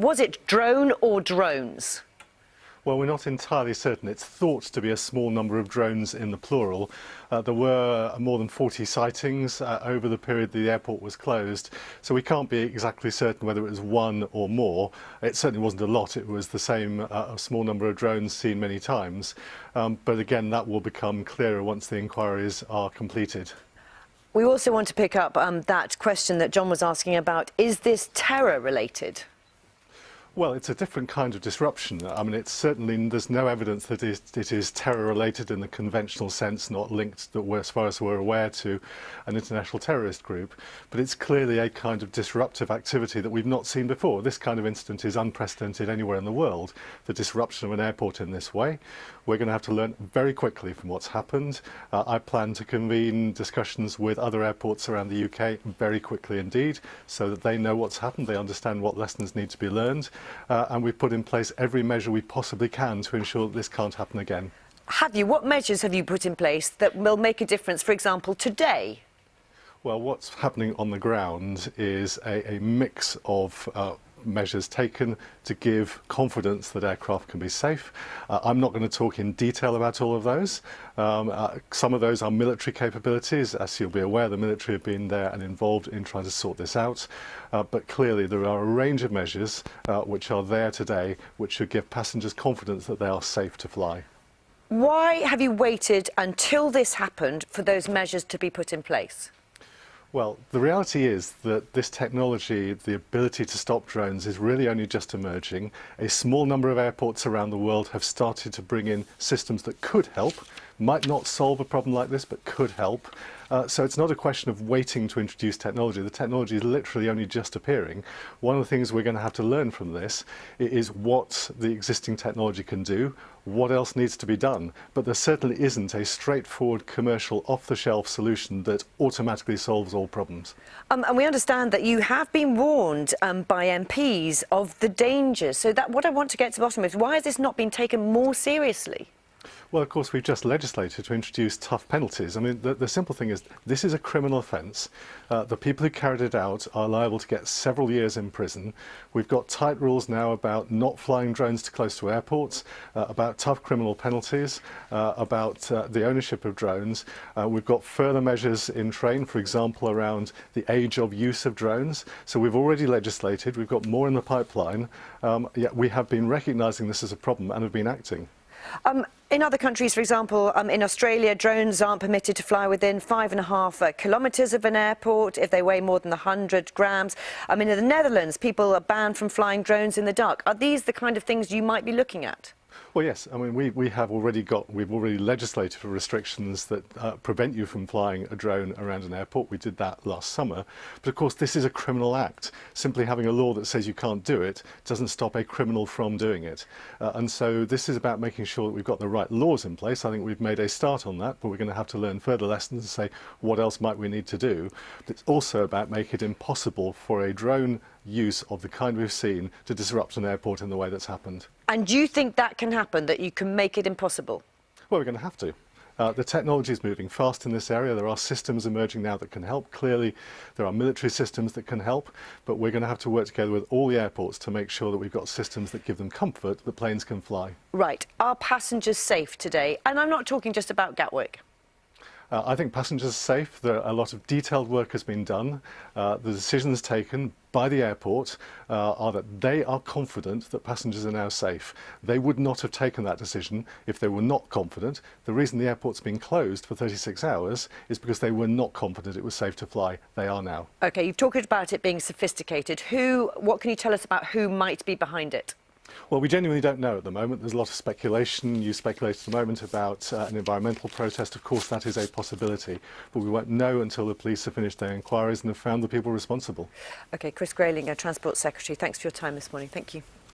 Was it drone or drones? Well, we're not entirely certain. It's thought to be a small number of drones in the plural. There were more than 40 sightings over the period the airport was closed, so we can't be exactly certain whether it was one or more. It certainly wasn't a lot. It was the same a small number of drones seen many times. But again, that will become clearer once the inquiries are completed. We also want to pick up that question that John was asking about. Is this terror related? Well, it's a different kind of disruption. I mean, it's certainly, there's no evidence that it is terror-related in the conventional sense, not linked, as far as we're aware, to an international terrorist group. But it's clearly a kind of disruptive activity that we've not seen before. This kind of incident is unprecedented anywhere in the world, the disruption of an airport in this way. We're going to have to learn very quickly from what's happened. I plan to convene discussions with other airports around the UK very quickly indeed, so that they know what's happened, they understand what lessons need to be learned. And we've put in place every measure we possibly can to ensure that this can't happen again. Have you? What measures have you put in place that will make a difference, for example, today? Well, what's happening on the ground is a mix of measures taken to give confidence that aircraft can be safe. I'm not going to talk in detail about all of those. Some of those are military capabilities. As you'll be aware, the military have been there and involved in trying to sort this out. But clearly there are a range of measures which are there today which should give passengers confidence that they are safe to fly. Why have you waited until this happened for those measures to be put in place? Well, the reality is that this technology, the ability to stop drones, is really only just emerging. A small number of airports around the world have started to bring in systems that could help, might not solve a problem like this, but could help. So it's not a question of waiting to introduce technology. The technology is literally only just appearing. One of the things we're going to have to learn from this is what the existing technology can do, what else needs to be done. But there certainly isn't a straightforward commercial off-the-shelf solution that automatically solves all problems. And we understand that you have been warned by MPs of the dangers. So that what I want to get to the bottom of is, why has this not been taken more seriously? Well, of course, we've just legislated to introduce tough penalties. I mean, the simple thing is, this is a criminal offence. The people who carried it out are liable to get several years in prison. We've got tight rules now about not flying drones too close to airports, about tough criminal penalties, about the ownership of drones. We've got further measures in train, for example, around the age of use of drones. So we've already legislated. We've got more in the pipeline. Yet we have been recognising this as a problem and have been acting. In other countries, for example, in Australia, drones aren't permitted to fly within 5.5 kilometres of an airport if they weigh more than 100 grams. In the Netherlands, people are banned from flying drones in the dark. Are these the kind of things you might be looking at? Well, yes. I mean, we've already legislated for restrictions that prevent you from flying a drone around an airport. We did that last summer. But of course, this is a criminal act. Simply having a law that says you can't do it doesn't stop a criminal from doing it. And so this is about making sure that we've got the right laws in place. I think we've made a start on that, but we're going to have to learn further lessons and say, what else might we need to do? But it's also about making it impossible for a drone use of the kind we've seen to disrupt an airport in the way that's happened. And do you think that can happen, that you can make it impossible? Well, we're going to have to. The technology is moving fast in this area. There are systems emerging now that can help. Clearly, there are military systems that can help, but we're going to have to work together with all the airports to make sure that we've got systems that give them comfort that planes can fly. Right. Are passengers safe today? And I'm not talking just about Gatwick. I think passengers are safe. A lot of detailed work has been done. The decisions taken by the airport are that they are confident that passengers are now safe. They would not have taken that decision if they were not confident. The reason the airport's been closed for 36 hours is because they were not confident it was safe to fly. They are now. OK, you've talked about it being sophisticated. What can you tell us about who might be behind it? Well, we genuinely don't know at the moment. There's a lot of speculation. You speculated at the moment about an environmental protest. Of course, that is a possibility. But we won't know until the police have finished their inquiries and have found the people responsible. OK, Chris Grayling, Transport Secretary, thanks for your time this morning. Thank you.